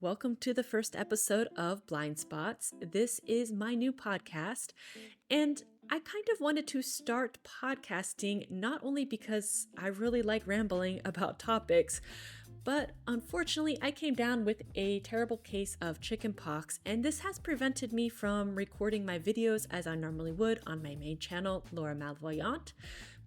Welcome to the first episode of Blind Spots. This is my new podcast, and I kind of wanted to start podcasting not only because I really like rambling about topics, but unfortunately I came down with a terrible case of chickenpox, and this has prevented me from recording my videos as I normally would on my main channel, Laura Malvoyant.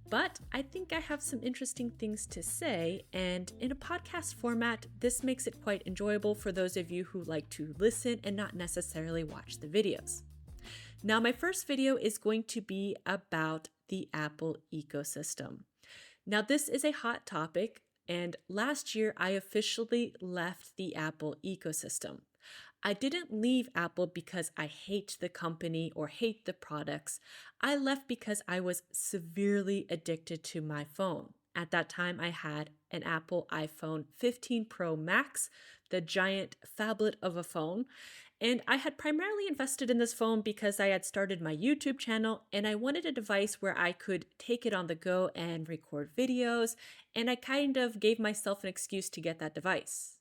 But I think I have some interesting things to say, and in a podcast format, this makes it quite enjoyable for those of you who like to listen and not necessarily watch the videos. Now, my first video is going to be about the Apple ecosystem. Now, this is a hot topic, and last year I officially left the Apple ecosystem. I didn't leave Apple because I hate the company or hate the products. I left because I was severely addicted to my phone. At that time, I had an Apple iPhone 15 Pro Max, the giant phablet of a phone. And I had primarily invested in this phone because I had started my YouTube channel and I wanted a device where I could take it on the go and record videos. And I kind of gave myself an excuse to get that device.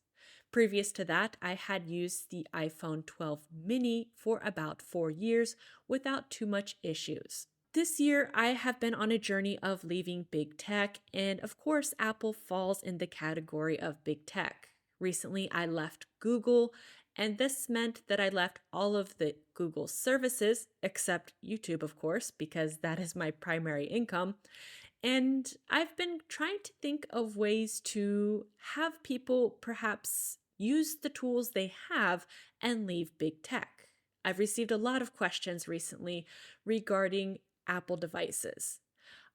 Previous to that, I had used the iPhone 12 mini for about 4 years without too much issues. This year, I have been on a journey of leaving big tech, and of course, Apple falls in the category of big tech. Recently, I left Google, and this meant that I left all of the Google services, except YouTube, of course, because that is my primary income. And I've been trying to think of ways to have people perhaps use the tools they have and leave big tech. I've received a lot of questions recently regarding Apple devices.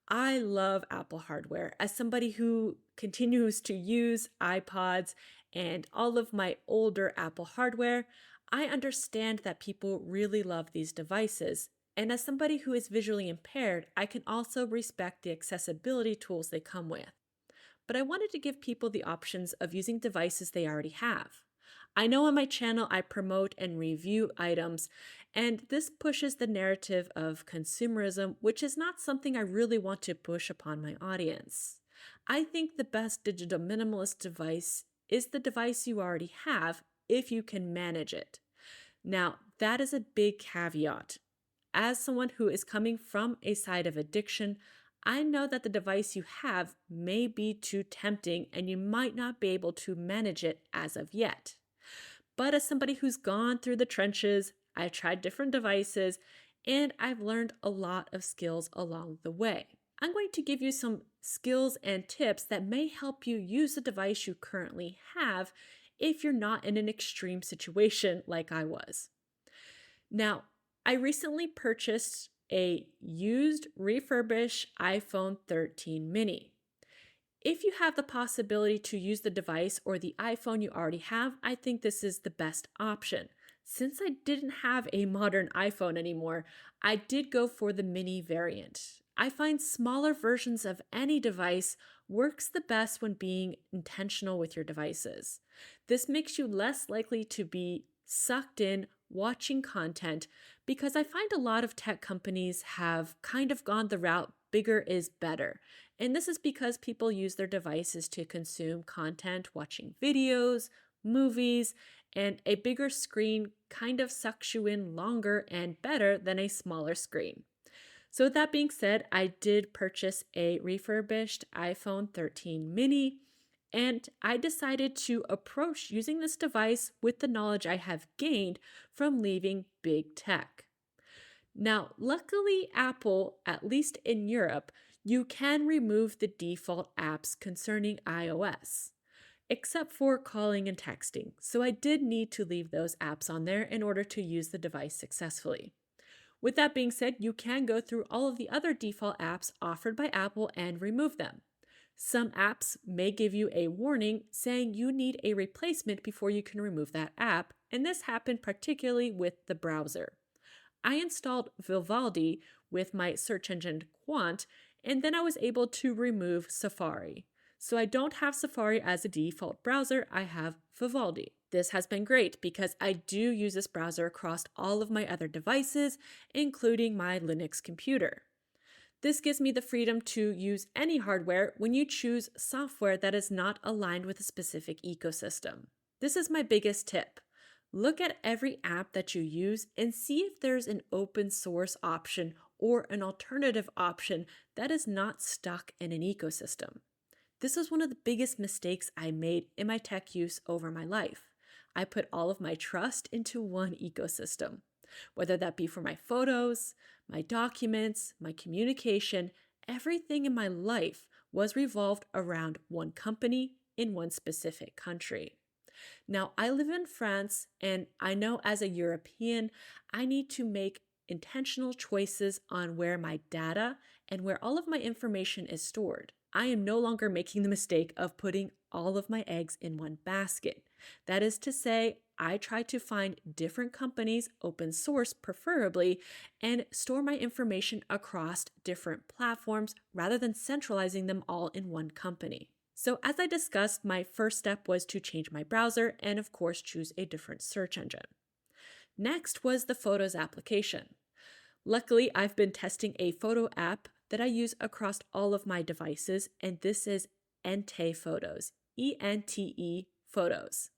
I love Apple hardware. As somebody who continues to use iPods and all of my older Apple hardware, I understand that people really love these devices. And as somebody who is visually impaired, I can also respect the accessibility tools they come with. But I wanted to give people the options of using devices they already have. I know on my channel I promote and review items, and this pushes the narrative of consumerism, which is not something I really want to push upon my audience. I think the best digital minimalist device is the device you already have if you can manage it. Now, that is a big caveat. As someone who is coming from a side of addiction, I know that the device you have may be too tempting and you might not be able to manage it as of yet. But as somebody who's gone through the trenches, I've tried different devices and I've learned a lot of skills along the way. I'm going to give you some skills and tips that may help you use the device you currently have if you're not in an extreme situation like I was. Now, I recently purchased a used refurbished iPhone 13 mini. If you have the possibility to use the device or the iPhone you already have, I think this is the best option. Since I didn't have a modern iPhone anymore, I did go for the mini variant. I find smaller versions of any device works the best when being intentional with your devices. This makes you less likely to be sucked in watching content because I find a lot of tech companies have kind of gone the route bigger is better. And this is because people use their devices to consume content, watching videos, movies, and a bigger screen kind of sucks you in longer and better than a smaller screen. So with that being said, I did purchase a refurbished iPhone 13 mini. And I decided to approach using this device with the knowledge I have gained from leaving big tech. Now, luckily, Apple, at least in Europe, you can remove the default apps concerning iOS, except for calling and texting. So I did need to leave those apps on there in order to use the device successfully. With that being said, you can go through all of the other default apps offered by Apple and remove them. Some apps may give you a warning saying you need a replacement before you can remove that app, and this happened particularly with the browser. I installed Vivaldi with my search engine Qwant, and then I was able to remove Safari. So I don't have Safari as a default browser, I have Vivaldi. This has been great because I do use this browser across all of my other devices, including my Linux computer. This gives me the freedom to use any hardware when you choose software that is not aligned with a specific ecosystem. This is my biggest tip. Look at every app that you use and see if there's an open source option or an alternative option that is not stuck in an ecosystem. This was one of the biggest mistakes I made in my tech use over my life. I put all of my trust into one ecosystem, whether that be for my photos, my documents, my communication, everything in my life was revolved around one company in one specific country. Now, I live in France, and I know as a European, I need to make intentional choices on where my data and where all of my information is stored. I am no longer making the mistake of putting all of my eggs in one basket. That is to say, I try to find different companies, open source preferably, and store my information across different platforms rather than centralizing them all in one company. So, as I discussed, my first step was to change my browser and, of course, choose a different search engine. Next was the Photos application. Luckily, I've been testing a photo app that I use across all of my devices, and this is Ente Photos, Ente Photos.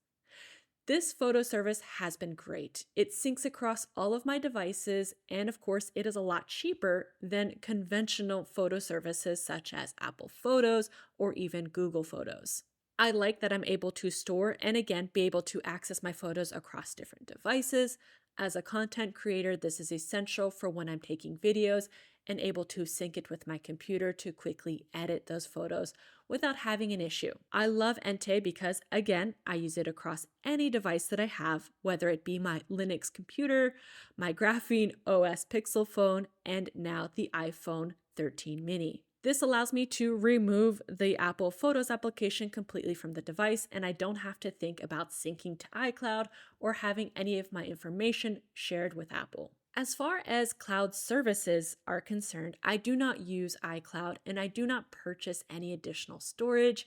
This photo service has been great. It syncs across all of my devices, and of course, it is a lot cheaper than conventional photo services such as Apple Photos or even Google Photos. I like that I'm able to store and again be able to access my photos across different devices. As a content creator, this is essential for when I'm taking videos and able to sync it with my computer to quickly edit those photos without having an issue. I love Ente because, again, I use it across any device that I have, whether it be my Linux computer, my Graphene OS Pixel phone, and now the iPhone 13 mini. This allows me to remove the Apple Photos application completely from the device, and I don't have to think about syncing to iCloud or having any of my information shared with Apple. As far as cloud services are concerned, I do not use iCloud and I do not purchase any additional storage.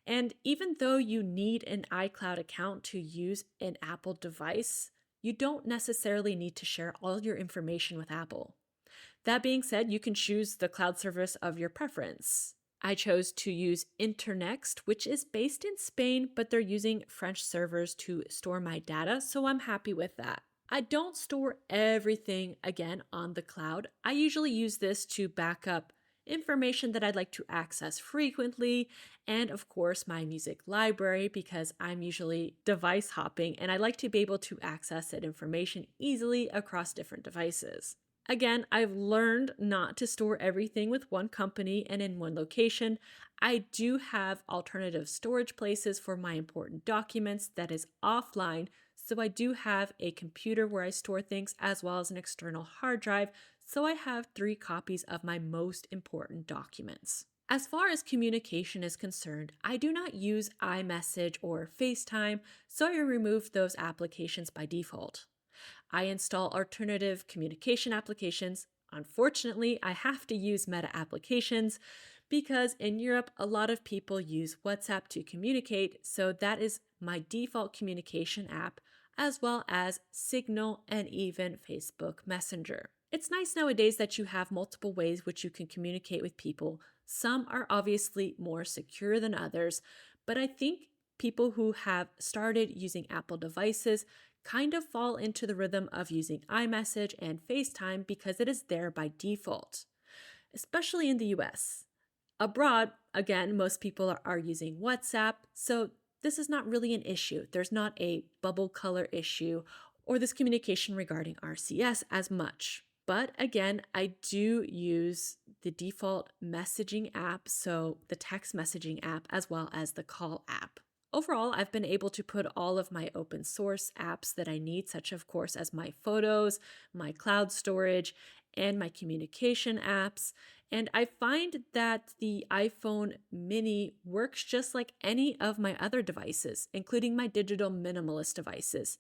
And even though you need an iCloud account to use an Apple device, you don't necessarily need to share all your information with Apple. That being said, you can choose the cloud service of your preference. I chose to use Internxt, which is based in Spain, but they're using French servers to store my data, so I'm happy with that. I don't store everything again on the cloud. I usually use this to back up information that I'd like to access frequently, and of course my music library because I'm usually device hopping and I like to be able to access that information easily across different devices. Again, I've learned not to store everything with one company and in one location. I do have alternative storage places for my important documents that is offline. So I do have a computer where I store things as well as an external hard drive. So I have 3 copies of my most important documents. As far as communication is concerned, I do not use iMessage or FaceTime, so I removed those applications by default. I install alternative communication applications. Unfortunately, I have to use Meta applications because in Europe, a lot of people use WhatsApp to communicate, so that is my default communication app, as well as Signal and even Facebook Messenger. It's nice nowadays that you have multiple ways which you can communicate with people. Some are obviously more secure than others, but I think people who have started using Apple devices kind of fall into the rhythm of using iMessage and FaceTime because it is there by default, especially in the US. Abroad, again, most people are using WhatsApp, so this is not really an issue. There's not a bubble color issue or this communication regarding RCS as much. But again, I do use the default messaging app, so the text messaging app as well as the call app. Overall, I've been able to put all of my open source apps that I need, such of course as my photos, my cloud storage, and my communication apps. And I find that the iPhone mini works just like any of my other devices, including my digital minimalist devices.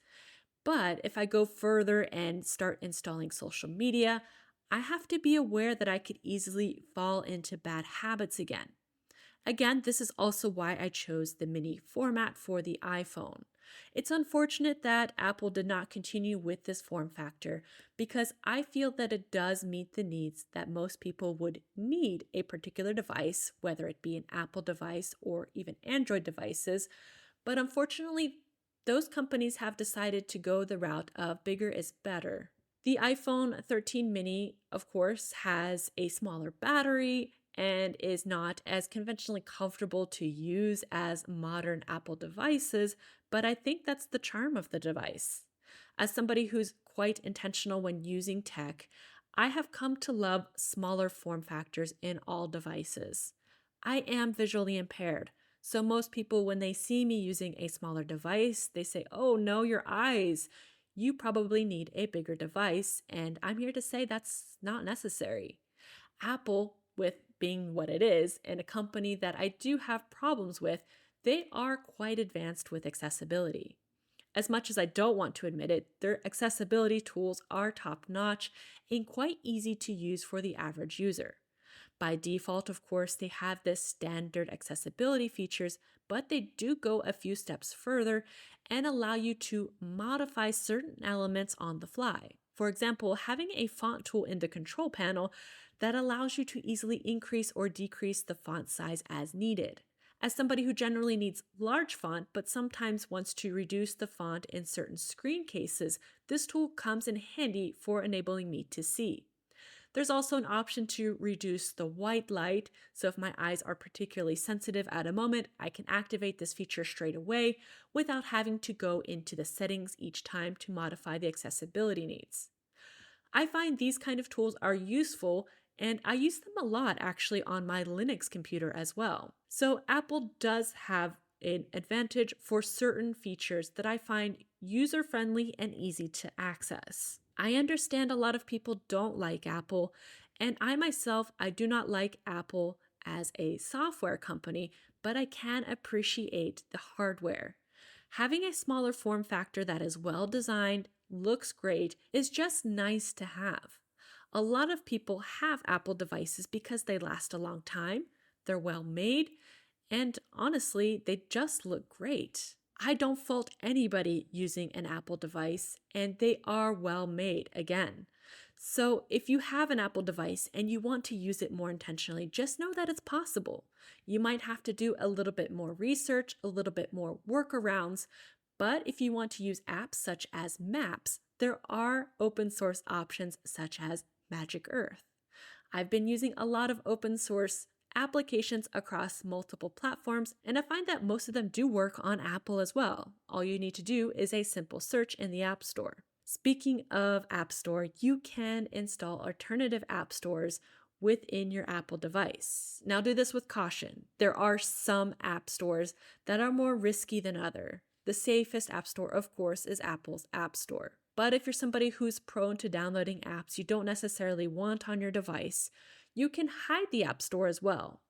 But if I go further and start installing social media, I have to be aware that I could easily fall into bad habits again. Again, this is also why I chose the mini format for the iPhone. It's unfortunate that Apple did not continue with this form factor because I feel that it does meet the needs that most people would need a particular device, whether it be an Apple device or even Android devices. But unfortunately, those companies have decided to go the route of bigger is better. The iPhone 13 mini, of course, has a smaller battery and is not as conventionally comfortable to use as modern Apple devices, but I think that's the charm of the device. As somebody who's quite intentional when using tech, I have come to love smaller form factors in all devices. I am visually impaired, so most people, when they see me using a smaller device, they say, "Oh no, your eyes. You probably need a bigger device." And I'm here to say that's not necessary. Apple, with being what it is, and a company that I do have problems with, they are quite advanced with accessibility. As much as I don't want to admit it, their accessibility tools are top notch and quite easy to use for the average user. By default, of course, they have this standard accessibility features, but they do go a few steps further and allow you to modify certain elements on the fly. For example, having a font tool in the control panel that allows you to easily increase or decrease the font size as needed. As somebody who generally needs large font but sometimes wants to reduce the font in certain screen cases, this tool comes in handy for enabling me to see. There's also an option to reduce the white light, so if my eyes are particularly sensitive at a moment, I can activate this feature straight away without having to go into the settings each time to modify the accessibility needs. I find these kind of tools are useful, and I use them a lot actually on my Linux computer as well. So Apple does have an advantage for certain features that I find user-friendly and easy to access. I understand a lot of people don't like Apple, and I do not like Apple as a software company, but I can appreciate the hardware. Having a smaller form factor that is well designed, looks great, is just nice to have. A lot of people have Apple devices because they last a long time, they're well made, and honestly, they just look great. I don't fault anybody using an Apple device, and they are well made again. So if you have an Apple device and you want to use it more intentionally, just know that it's possible. You might have to do a little bit more research, a little bit more workarounds, but if you want to use apps such as maps, there are open source options such as Magic Earth. I've been using a lot of open source applications across multiple platforms, and I find that most of them do work on Apple as well. All you need to do is a simple search in the App Store. Speaking of App Store, you can install alternative app stores within your Apple device. Now do this with caution. There are some app stores that are more risky than others. The safest app store, of course, is Apple's App Store. But if you're somebody who's prone to downloading apps you don't necessarily want on your device, you can hide the App Store as well.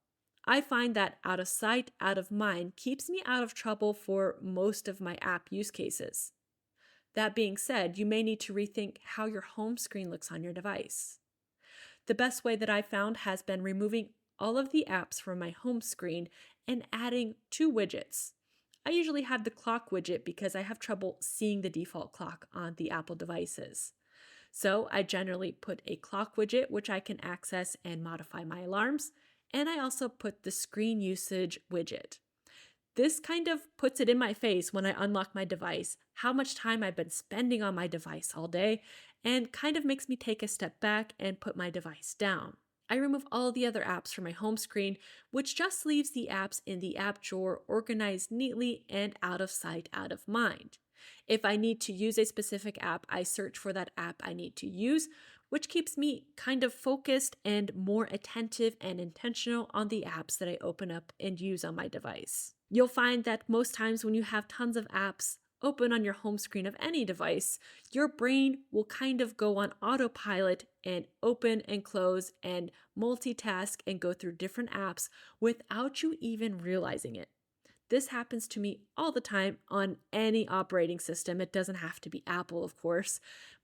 I find that out of sight, out of mind keeps me out of trouble for most of my app use cases. That being said, you may need to rethink how your home screen looks on your device. The best way that I found has been removing all of the apps from my home screen and adding two widgets. I usually have the clock widget because I have trouble seeing the default clock on the Apple devices. So I generally put a clock widget which I can access and modify my alarms, and I also put the screen usage widget. This kind of puts it in my face when I unlock my device, how much time I've been spending on my device all day, and kind of makes me take a step back and put my device down. I remove all the other apps from my home screen, which just leaves the apps in the app drawer organized neatly and out of sight, out of mind. If I need to use a specific app, I search for that app I need to use, which keeps me kind of focused and more attentive and intentional on the apps that I open up and use on my device. You'll find that most times when you have tons of apps open on your home screen of any device, your brain will kind of go on autopilot and open and close and multitask and go through different apps without you even realizing it. This happens to me all the time on any operating system. It doesn't have to be Apple, of course,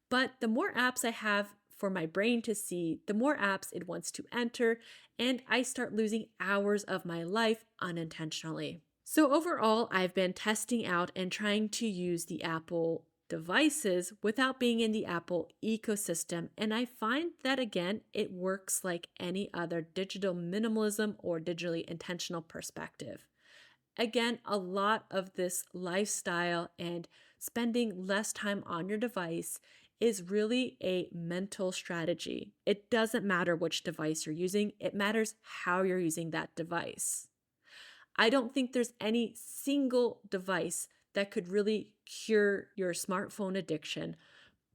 but the more apps I have for my brain to see, the more apps it wants to enter, and I start losing hours of my life unintentionally. So overall, I've been testing out and trying to use the Apple devices without being in the Apple ecosystem, and I find that again, it works like any other digital minimalism or digitally intentional perspective. Again, a lot of this lifestyle and spending less time on your device is really a mental strategy. It doesn't matter which device you're using, it matters how you're using that device. I don't think there's any single device that could really cure your smartphone addiction,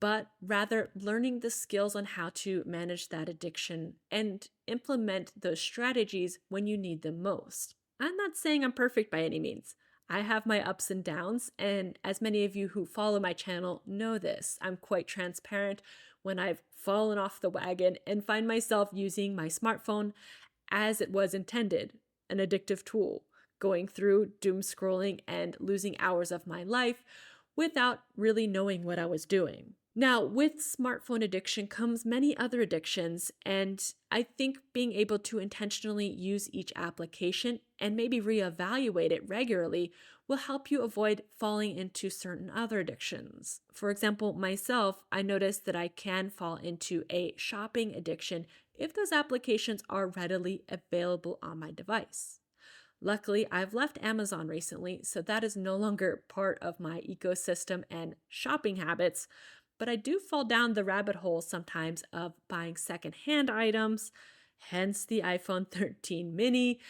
but rather learning the skills on how to manage that addiction and implement those strategies when you need them most. I'm not saying I'm perfect by any means. I have my ups and downs, and as many of you who follow my channel know this, I'm quite transparent when I've fallen off the wagon and find myself using my smartphone as it was intended, an addictive tool, going through doom scrolling and losing hours of my life without really knowing what I was doing. Now, with smartphone addiction comes many other addictions, and I think being able to intentionally use each application and maybe reevaluate it regularly will help you avoid falling into certain other addictions. For example, myself, I noticed that I can fall into a shopping addiction if those applications are readily available on my device. Luckily, I've left Amazon recently, so that is no longer part of my ecosystem and shopping habits, but I do fall down the rabbit hole sometimes of buying secondhand items, hence the iPhone 13 mini,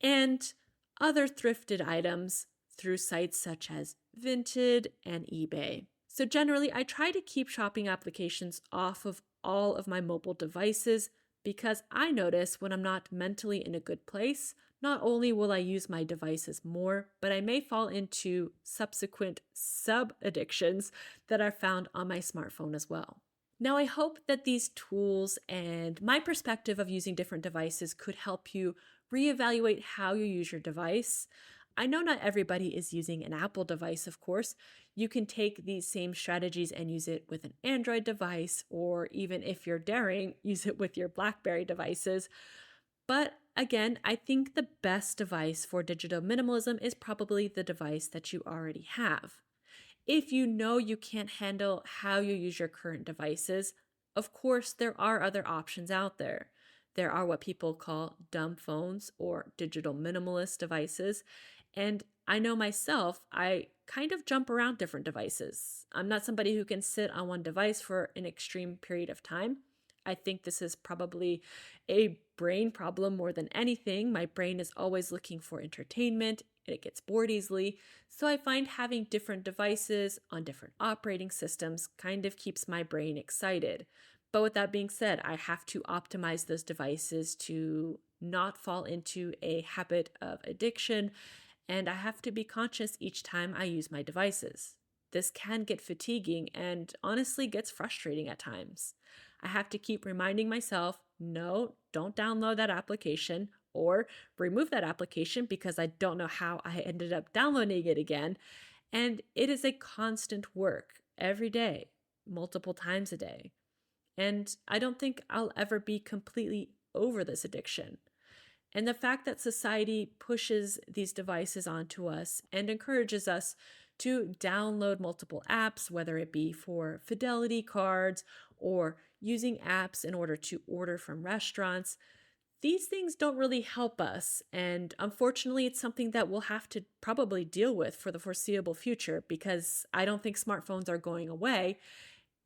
and other thrifted items through sites such as Vinted and eBay. So generally, I try to keep shopping applications off of all of my mobile devices because I notice when I'm not mentally in a good place, not only will I use my devices more, but I may fall into subsequent sub-addictions that are found on my smartphone as well. Now, I hope that these tools and my perspective of using different devices could help you reevaluate how you use your device. I know not everybody is using an Apple device, of course. You can take these same strategies and use it with an Android device, or even if you're daring, use it with your BlackBerry devices. But again, I think the best device for digital minimalism is probably the device that you already have. If you know you can't handle how you use your current devices, of course, there are other options out there. There are what people call dumb phones or digital minimalist devices. And I know myself, I kind of jump around different devices. I'm not somebody who can sit on one device for an extreme period of time. I think this is probably a brain problem more than anything. My brain is always looking for entertainment and it gets bored easily. So I find having different devices on different operating systems kind of keeps my brain excited. But with that being said, I have to optimize those devices to not fall into a habit of addiction, and I have to be conscious each time I use my devices. This can get fatiguing and honestly gets frustrating at times. I have to keep reminding myself, no, don't download that application or remove that application because I don't know how I ended up downloading it again. And it is a constant work every day, multiple times a day. And I don't think I'll ever be completely over this addiction. And the fact that society pushes these devices onto us and encourages us to download multiple apps, whether it be for fidelity cards or using apps in order to order from restaurants, these things don't really help us. And unfortunately, it's something that we'll have to probably deal with for the foreseeable future because I don't think smartphones are going away.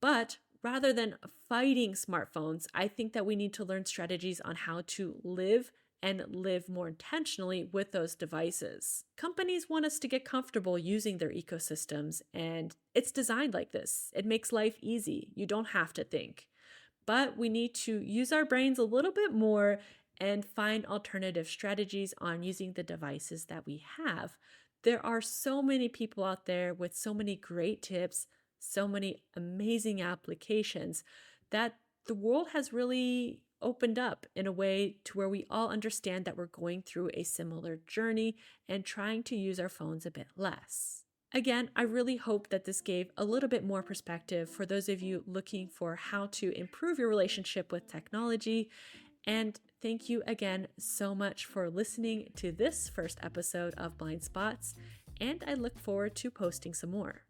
But rather than fighting smartphones, I think that we need to learn strategies on how to live and live more intentionally with those devices. Companies want us to get comfortable using their ecosystems, and it's designed like this. It makes life easy. You don't have to think. But we need to use our brains a little bit more and find alternative strategies on using the devices that we have. There are so many people out there with so many great tips, so many amazing applications that the world has really opened up in a way to where we all understand that we're going through a similar journey and trying to use our phones a bit less. Again, I really hope that this gave a little bit more perspective for those of you looking for how to improve your relationship with technology. And thank you again so much for listening to this first episode of Blind Spots, and I look forward to posting some more.